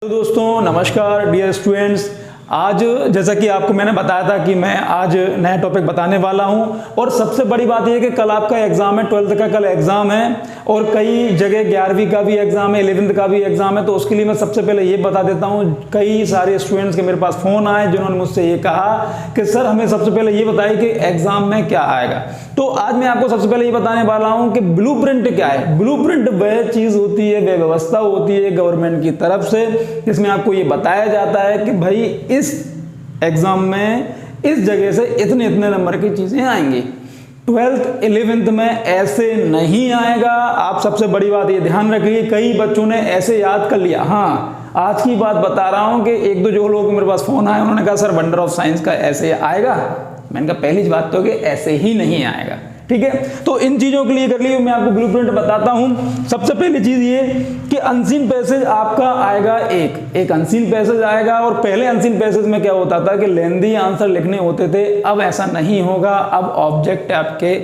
तो दोस्तों नमस्कार डियर स्टूडेंट्स। आज जैसा कि आपको मैंने बताया था कि मैं आज नया टॉपिक बताने वाला हूं और सबसे बड़ी बात यह है कि कल आपका एग्जाम है, 12th का कल एग्जाम है और कई जगह 11वीं का भी एग्जाम है, 11th का भी एग्जाम है। तो उसके लिए मैं सबसे पहले ये बता देता हूं, कई सारे स्टूडेंट्स के मेरे पास फोन आए जिन्होंने मुझसे ये कहा कि सर हमें सबसे पहले ये बताइए कि एग्जाम में क्या आएगा। तो आज मैं आपको सबसे पहले ये बताने वाला हूं कि ब्लूप्रिंट क्या है। ब्लूप्रिंट वह चीज होती है, वह व्यवस्था होती है गवर्नमेंट की तरफ से, जिसमें आपको ये बताया जाता है कि भाई इस एग्जाम में इस जगह से इतने इतने नंबर की चीजें आएंगी। 12th 11th में ऐसे नहीं आएगा। आप सबसे बड़ी बात ये ध्यान रखिए, कई बच्चों ने ऐसे याद कर लिया। हाँ, आज की बात बता रहा हूं कि एक दो जो लोग मेरे पास फोन आए उन्होंने कहा सर वंडर ऑफ साइंस का ऐसे आएगा। मैंने कहा पहली बात तो कि ऐसे ही नहीं आएगा, ठीक है। तो इन चीजों के लिए कर लिए मैं आपको ब्लूप्रिंट बताता हूं। सबसे पहली चीज ये कि अनसीन पैसेज आपका आएगा, एक अनसीन पैसेज आएगा। और पहले अनसीन पैसेज में क्या होता था कि लेंदी आंसर लिखने होते थे, अब ऐसा नहीं होगा। अब ऑब्जेक्ट आपके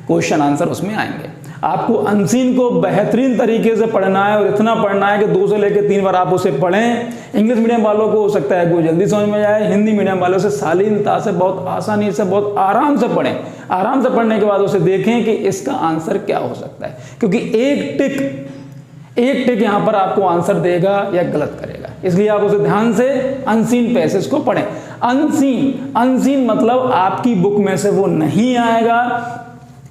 क्वेश्चन आंसर उसमें आएंगे। आपको अनसीन को बेहतरीन तरीके से पढ़ना है और इतना पढ़ना है कि 2 से लेकर 3 बार आप उसे पढ़ें। इंग्लिश मीडियम वालों को हो सकता है कोई जल्दी समझ में जाए, हिंदी मीडियम वालों से शालीनता से, बहुत आसानी से, बहुत आराम से पढ़ें। आराम से पढ़ने के बाद उसे देखें कि इसका आंसर क्या हो सकता है, क्योंकि एक टिक यहां पर आपको आंसर देगा या गलत करेगा। इसलिए आप उसे ध्यान से अनसीन पैसेज को पढ़ें। अनसीन मतलब आपकी बुक में से वो नहीं आएगा।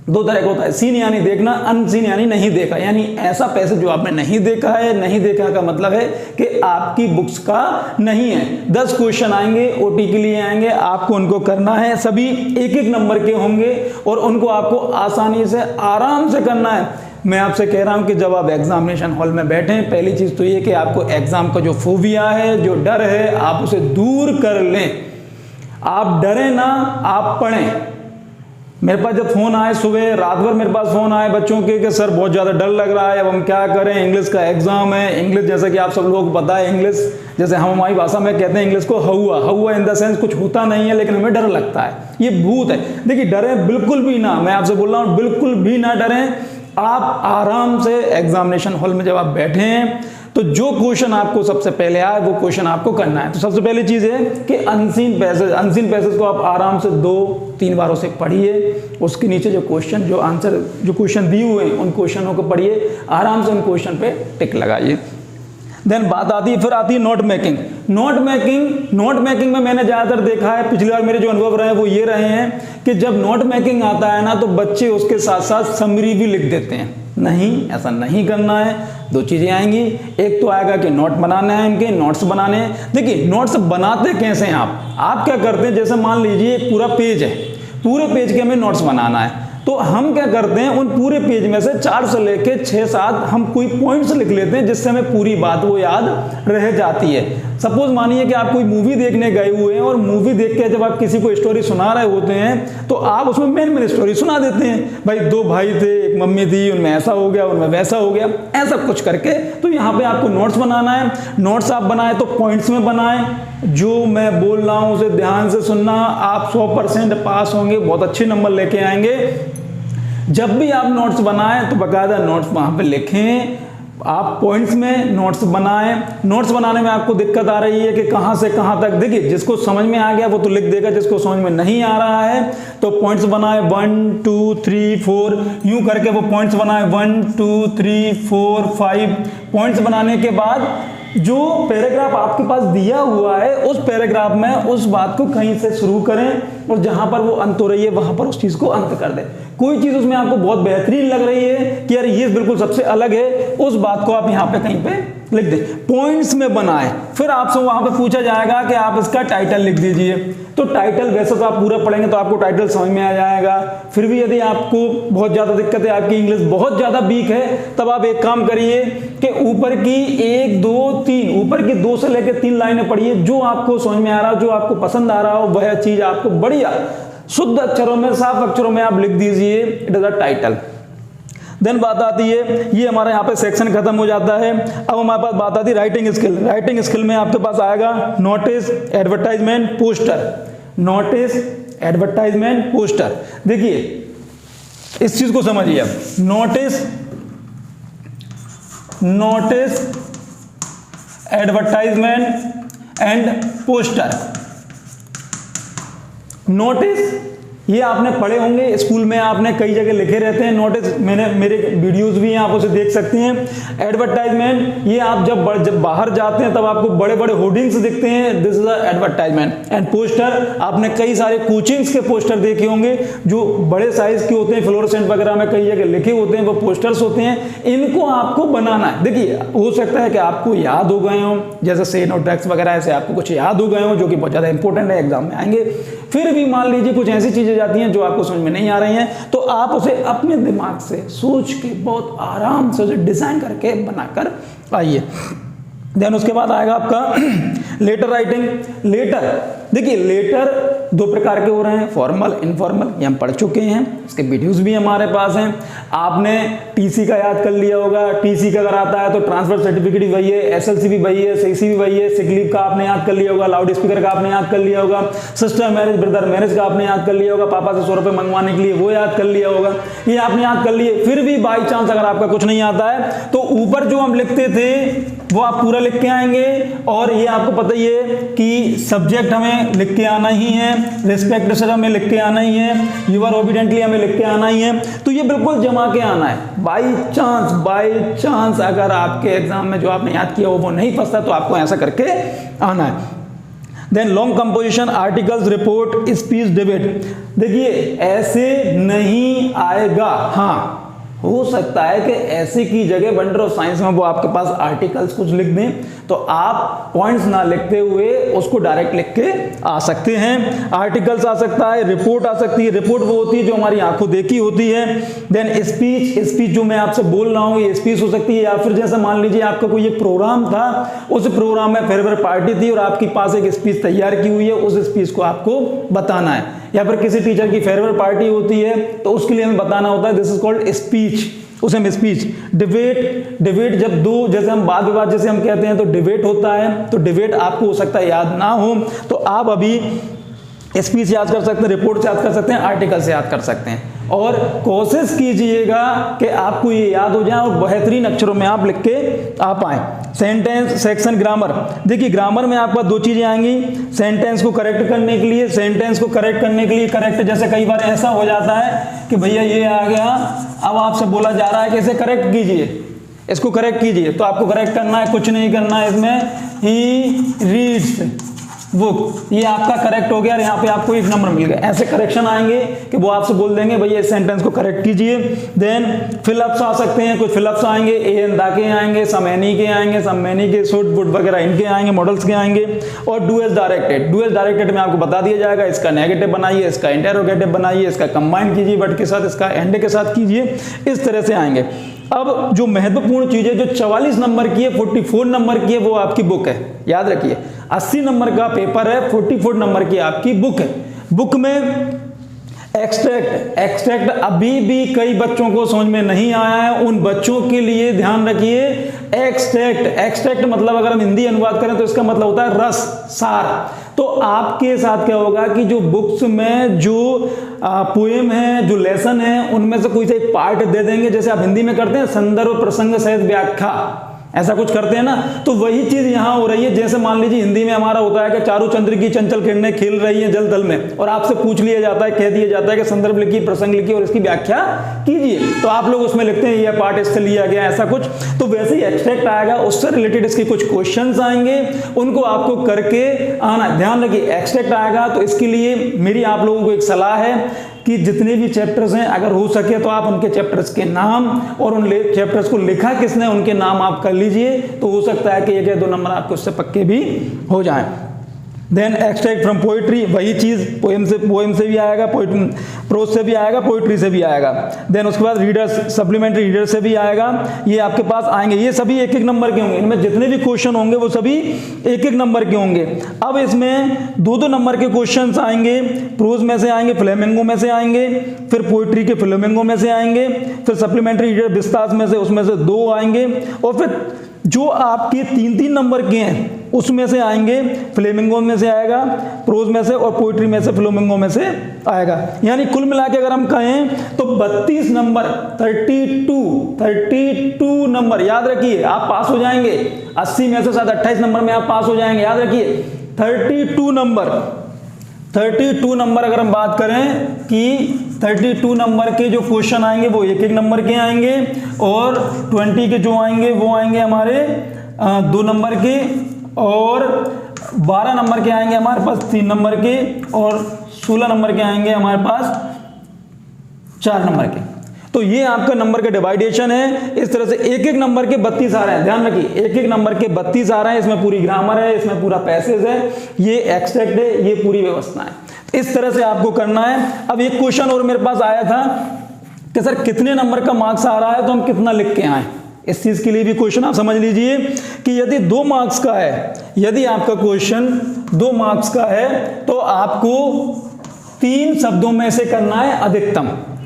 2 तरह का होता है, सीन यानी देखना, अनसीन यानी नहीं देखा। यानी ऐसा पैसेज जो आपने नहीं देखा है। नहीं देखा का मतलब है कि आपकी बुक्स का नहीं है। 10 क्वेश्चन आएंगे, ओटी के लिए आएंगे, आपको उनको करना है। सभी 1-1 नंबर के होंगे और उनको आपको आसानी से आराम से करना है। मैं आपसे कह रहा हूं कि जब आप एग्जामिनेशन हॉल में बैठें, पहली चीज तो ये कि आपको एग्जाम का जो फोबिया है, जो डर है, आप उसे दूर कर लें। आप डरें ना, आप पढ़ें। मेरे पास जब फोन आए सुबह, रात भर मेरे पास फोन आए बच्चों के कि सर बहुत ज़्यादा डर लग रहा है, अब हम क्या करें, इंग्लिश का एग्जाम है। इंग्लिश जैसा कि आप सब लोग पता है, इंग्लिश जैसे हम हमारी भाषा में कहते हैं इंग्लिश को हवा इन द सेंस कुछ होता नहीं है, लेकिन हमें डर लगता है, ये भूत है। देखिए डरें बिल्कुल भी ना, मैं आपसे बोल रहा हूँ बिल्कुल भी ना डरें। आप आराम से एग्जामिनेशन हॉल में जब आप बैठे हैं तो जो क्वेश्चन आपको सबसे पहले आए वो क्वेश्चन आपको करना है। तो सबसे पहली चीज है कि अनसीन पैसेज को आप आराम से 2-3 बार उसे पढ़िए। उसके नीचे जो क्वेश्चन, जो आंसर, जो क्वेश्चन दिए हुए हैं उन क्वेश्चनों को पढ़िए, आराम से उन क्वेश्चन पे टिक लगाइए। देन बात आती है, फिर आती है नोट मेकिंग। नोट मेकिंग में मैंने ज्यादातर देखा है, पिछली बार मेरे जो अनुभव रहे हैं वो ये रहे हैं कि जब नोट मेकिंग आता है ना तो बच्चे उसके साथ साथ समरी भी लिख देते हैं। नहीं, ऐसा नहीं करना है। 2 चीजें आएंगी, एक तो आएगा कि नोट बनाने हैं, इनके नोट्स बनाने हैं। देखिए नोट्स बनाते कैसे हैं आप क्या करते हैं, जैसे मान लीजिए एक पूरा पेज है, पूरे पेज के हमें नोट्स बनाना है। तो हम क्या करते हैं, उन पूरे पेज में से 4 से लेके 6-7 हम कोई पॉइंट्स लिख लेते हैं, जिससे हमें पूरी बात वो याद रह जाती है। सपोज मानिए कि आप कोई मूवी देखने गए हुए हैं और मूवी देख के जब आप किसी को स्टोरी सुना रहे होते हैं तो आप उसमें मेन स्टोरी सुना देते हैं। भाई 2 भाई थे, एक मम्मी थी, उनमें ऐसा हो गया, उनमें वैसा हो गया, ऐसा कुछ करके। तो यहाँ पे आपको नोट्स बनाना है। नोट्स आप बनाए तो पॉइंट्स में बनाएं। जो मैं बोल रहा हूं उसे ध्यान से सुनना, आप 100% पास होंगे, बहुत अच्छे नंबर लेके आएंगे। जब भी आप नोट्स बनाएं तो बाकायदा नोट्स वहां पे लिखें। आप पॉइंट्स में नोट्स बनाएं। नोट्स बनाने में आपको दिक्कत आ रही है कि कहां से कहां तक, देखिए जिसको समझ में आ गया वो तो लिख देगा, जिसको समझ में नहीं आ रहा है तो पॉइंट्स बनाए 1 2 3 4 यूं करके वो पॉइंट्स बनाए 1 2 3 4 5। पॉइंट्स बनाने के बाद जो पैराग्राफ आपके पास दिया हुआ है उस पैराग्राफ में उस बात को कहीं से शुरू करें और जहां पर वो अंत हो रही है वहां पर उस चीज को अंत कर दें। कोई चीज उसमें आपको बहुत बेहतरीन लग रही है कि यार ये बिल्कुल सबसे अलग है, उस बात को आप यहां पे कहीं पे लिख दें। पॉइंट्स में बनाएं। फिर आपसे वहां पे पूछा जाएगा कि आप इसका टाइटल लिख दीजिए। तो टाइटल वैसे तो आप पूरा पढ़ेंगे तो आपको टाइटल समझ में आ जाएगा। फिर भी यदि आपको बहुत ज्यादा दिक्कत है, आपकी इंग्लिश बहुत ज्यादा वीक है, तब आप एक काम करिए कि ऊपर की 1 2 3 ऊपर की 2 से लेकर 3 लाइनें पढ़िए। जो आपको समझ में आ रहा हो, जो आपको पसंद आ रहा हो, वह चीज आपको बढ़िया शुद्ध अक्षरों में, साफ अक्षरों में आप लिख दीजिए, it is a title. Then बात आती है, ये हमारा यहाँ पे सेक्शन खत्म हो जाता है। अब हमारे पास बात आती है राइटिंग स्किल। राइटिंग स्किल में आपके पास आएगा notice, advertisement, poster. Notice, advertisement, poster. देखिए इस चीज को समझिए। Notice advertisement and poster. Notice ये आपने पढ़े होंगे, स्कूल में आपने कई जगह लिखे रहते हैं नोटिस, मैंने मेरे वीडियोस भी हैं, आप उसे देख सकते हैं। एडवर्टाइजमेंट ये आप जब बाहर जाते हैं तब आपको बड़े बड़े होर्डिंग्स दिखते हैं, this is a advertisement. And poster आपने कई सारे कोचिंग्स के पोस्टर देखे होंगे जो बड़े साइज के होते हैं, फ्लोरोसेंट वगैरह में कई जगह लिखे होते हैं, वो पोस्टर्स होते हैं, इनको आपको बनाना है। देखिए हो सकता है कि आपको याद हो गए हों, जैसे सेन और ड्रग्स वगैरह ऐसे आपको कुछ याद हो गए हों जो कि बहुत ज़्यादा इंपॉर्टेंट है, एग्जाम में आएंगे। फिर भी मान लीजिए कुछ ऐसी चीजें जाती हैं जो आपको समझ में नहीं आ रही हैं, तो आप उसे अपने दिमाग से सोच के बहुत आराम से उसे डिजाइन करके बनाकर आइए। देन उसके बाद आएगा आपका लेटर राइटिंग। लेटर, देखिए लेटर दो प्रकार के हो रहे हैं, फॉर्मल, इनफॉर्मल, ये हम पढ़ चुके हैं, इसके वीडियोस भी हमारे पास हैं। आपने टीसी का याद कर लिया होगा, टीसी का अगर आता है तो ट्रांसफर सर्टिफिकेट भी वही है, एसएलसी भी वही है, सीसी भी वही है, सिक लीव का आपने याद कर लिया होगा, लाउड स्पीकर का आपने याद कर लिया होगा, सिस्टर मैरिज, ब्रदर मैरिज का आपने याद कर लिया होगा, पापा से 100 रुपये मंगवाने के लिए वो याद कर लिया होगा, ये आपने याद कर लिए। फिर भी बाई चांस अगर आपका कुछ नहीं आता है तो ऊपर जो हम लिखते थे वो आप पूरा लिख के आएंगे, और ये आपको पता ही है कि सब्जेक्ट हमें लिख के आना ही है, रिस्पेक्ट सर हमें लिख के आना ही है, यू आर ओबीडेंटली हमें लिख के आना ही है, तो ये बिल्कुल जमा के आना है। बाई चांस अगर आपके एग्जाम में जो आपने याद किया वो नहीं फंसता तो आपको ऐसा करके आना है। Then long composition, articles, report, speech, debate. देखिए ऐसे नहीं आएगा, हाँ हो सकता है कि ऐसे की जगह वंडर ऑफ साइंस में वो आपके पास आर्टिकल्स कुछ लिख दें, तो आप पॉइंट्स ना लिखते हुए उसको डायरेक्ट लिख के आ सकते हैं। आर्टिकल्स आ सकता है, रिपोर्ट आ सकती है, रिपोर्ट वो होती है जो हमारी आंखों देखी होती है। देन स्पीच जो मैं आपसे बोल रहा हूँ ये स्पीच हो सकती है, या फिर जैसे मान लीजिए आपका कोई एक प्रोग्राम था, उस प्रोग्राम में फेयरवेल पार्टी थी और आपके पास एक स्पीच तैयार की हुई है, उस स्पीच को आपको बताना है। या फिर किसी टीचर की फेयरवेल पार्टी होती है तो उसके लिए हमें बताना होता है, दिस इज कॉल्ड स्पीच, उसे हम स्पीच। डिबेट जब दो, जैसे हम वाद विवाद जैसे हम कहते हैं तो डिबेट होता है, तो डिबेट आपको हो सकता है याद ना हो, तो आप अभी स्पीच याद कर सकते हैं, रिपोर्ट याद कर सकते हैं, आर्टिकल से याद कर सकते हैं। और कोशिश कीजिएगा कि आपको ये याद हो जाए और बेहतरीन अक्षरों में आप लिख के आ पाएं। Sentence, section, grammar. देखिए ग्रामर में आपका दो चीजें आएंगी, सेंटेंस को करेक्ट करने के लिए, करेक्ट जैसे कई बार ऐसा हो जाता है कि भैया ये आ गया, अब आपसे बोला जा रहा है कि इसे करेक्ट कीजिए, इसको करेक्ट कीजिए, तो आपको करेक्ट करना है, कुछ नहीं करना है इसमें, ही रीड्स बुक, ये आपका करेक्ट हो गया और यहाँ पे आपको 1 नंबर मिल गया। ऐसे करेक्शन आएंगे कि वो आपसे बोल देंगे भैया इस सेंटेंस को करेक्ट कीजिए। देन फिलअप्स आ सकते हैं, कुछ फिलअप्स आएंगे, एन दा के आएंगे, सम एनी के आएंगे, सम मैनी के, शुड वुड वगैरह इनके आएंगे, मॉडल्स के आएंगे। और डू एज डायरेक्टेड में आपको बता दिया जाएगा, इसका नेगेटिव बनाइए, इसका इंटेरोगेटिव बनाइए, इसका कंबाइन कीजिए वर्ड के साथ, इसका एंड के साथ कीजिए, इस तरह से आएंगे। अब जो महत्वपूर्ण चीज है जो 44 नंबर की है, 44 नंबर की है, वो आपकी बुक है, याद रखिए 80 नंबर का पेपर है, 44 नंबर की आपकी बुक है। बुक में एक्सट्रैक्ट अभी भी कई बच्चों को समझ में नहीं आया है, उन बच्चों के लिए ध्यान रखिए। एक्सट्रैक्ट मतलब अगर हम हिंदी अनुवाद करें तो इसका मतलब होता है रस, सार। तो आपके साथ क्या होगा कि जो बुक्स में जो पोएम है, जो लेसन है, उनमें से कोई सा एक पार्ट दे देंगे, जैसे आप हिंदी में करते हैं संदर्भ प्रसंग सहित व्याख्या, ऐसा कुछ करते हैं ना, तो वही चीज यहां हो रही है। जैसे मान लीजिए हिंदी में हमारा होता है कि चारू चंद्र की चंचल किरणें खेल रही हैं जल तल में, और आपसे पूछ लिया जाता है, कह दिया जाता है कि संदर्भ लिखिए, प्रसंग लिखिए और इसकी व्याख्या कीजिए, तो आप लोग उसमें लिखते हैं यह पार्ट इससे लिया गया, ऐसा कुछ। तो वैसे ही एक्सट्रैक्ट आएगा, उससे रिलेटेड इसके कुछ क्वेश्चंस आएंगे, उनको आपको करके आना। ध्यान रखिए एक्सट्रैक्ट आएगा तो इसके लिए मेरी आप लोगों को एक सलाह है कि जितने भी चैप्टर्स हैं अगर हो सके तो आप उनके चैप्टर्स के नाम और उन चैप्टर्स को लिखा किसने उनके नाम आप कर लीजिए, तो हो सकता है कि 1 या 2 नंबर आपको उससे पक्के भी हो जाएं। देन एक्सट्रैक्ट फ्रॉम पोइट्री, वही चीज पोएम से भी आएगा, प्रोज से भी आएगा, पोइट्री से भी आएगा। देन उसके बाद रीडर्स, सप्लीमेंट्री रीडर से भी आएगा, ये आपके पास आएंगे। ये सभी 1-1 नंबर के होंगे, इनमें जितने भी क्वेश्चन होंगे वो सभी 1-1 नंबर के होंगे। अब इसमें 2-2 नंबर के क्वेश्चन आएंगे, प्रोज में से आएंगे, फ्लेमिंगो में से आएंगे, फिर पोइट्री के फ्लेमिंगो में से आएंगे, फिर सप्लीमेंट्री रीडर विस्तास में से, उसमें से 2 आएंगे, और फिर जो आपके 3-3 नंबर के हैं उसमें से आएंगे, फ्लेमिंगो में से आएगा, प्रोज में से, और पोइट्री में से फ्लेमिंगो में से आएगा। यानी कुल मिला के अगर हम कहें तो 32 नंबर, 32 नंबर याद रखिए, आप पास हो जाएंगे। 80 में से शायद 28 नंबर में आप पास हो जाएंगे, याद रखिए 32 नंबर अगर हम बात करें कि 32 नंबर के जो क्वेश्चन आएंगे वो एक नंबर के आएंगे, और 20 के जो आएंगे वो आएंगे हमारे 2 नंबर के, और 12 नंबर के आएंगे हमारे पास 3 नंबर के, और 16 नंबर के आएंगे हमारे पास 4 नंबर के। तो ये आपका नंबर का डिवाइडेशन है। इस तरह से एक नंबर के 32 आ रहे हैं, ध्यान रखिए एक नंबर के 32 आ रहे हैं। इसमें पूरी ग्रामर है, इसमें पूरा पैसेज है, ये एक्सट्रैक्ट है, ये पूरी व्यवस्था है। इस तरह से आपको करना है। अब एक क्वेश्चन और मेरे पास आया था कि सर कितने नंबर का मार्क्स आ रहा है तो हम कितना लिख के आए। इस चीज के लिए भी क्वेश्चन आप समझ लीजिए कि यदि 2 मार्क्स का है, यदि आपका क्वेश्चन 2 मार्क्स का है तो आपको 3 शब्दों में से करना है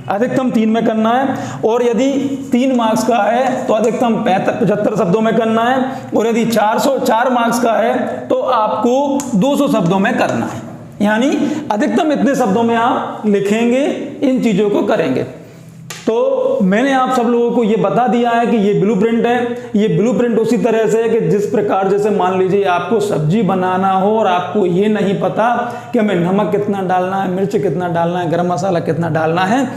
अधिकतम 3 में करना है, और यदि 3 मार्क्स का है तो अधिकतम 75 शब्दों में करना है, और यदि 4 मार्क्स का है तो आपको 200 शब्दों में करना है। यानी अधिकतम इतने शब्दों में आप लिखेंगे, इन चीजों को करेंगे। तो मैंने आप सब लोगों को ये बता दिया है कि ये ब्लूप्रिंट है। ये ब्लूप्रिंट उसी तरह से है कि जिस प्रकार, जैसे मान लीजिए आपको सब्जी बनाना हो और आपको ये नहीं पता कि हमें नमक कितना डालना है, मिर्च कितना डालना है, गरम मसाला कितना डालना है,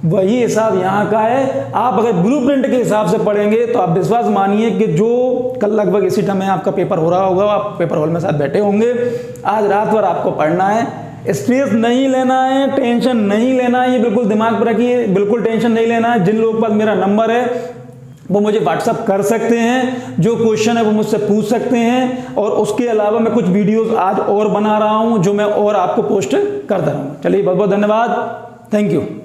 वही हिसाब यहाँ का है। आप अगर ब्लूप्रिंट के हिसाब से पढ़ेंगे तो आप विश्वास मानिए कि जो कल लगभग इसी टाइम में आपका पेपर हो रहा होगा, आप पेपर हॉल में साथ बैठे होंगे, आज रात भर आपको पढ़ना है। स्ट्रेस नहीं लेना है, टेंशन नहीं लेना है, ये बिल्कुल दिमाग पर रखिए, बिल्कुल टेंशन नहीं लेना है। जिन लोगों के पास मेरा नंबर है वो मुझे व्हाट्सअप कर सकते हैं, जो क्वेश्चन है वो मुझसे पूछ सकते हैं, और उसके अलावा मैं कुछ वीडियोस आज और बना रहा हूं जो मैं और आपको पोस्ट करता रहूंगा। चलिए बहुत बहुत धन्यवाद, थैंक यू।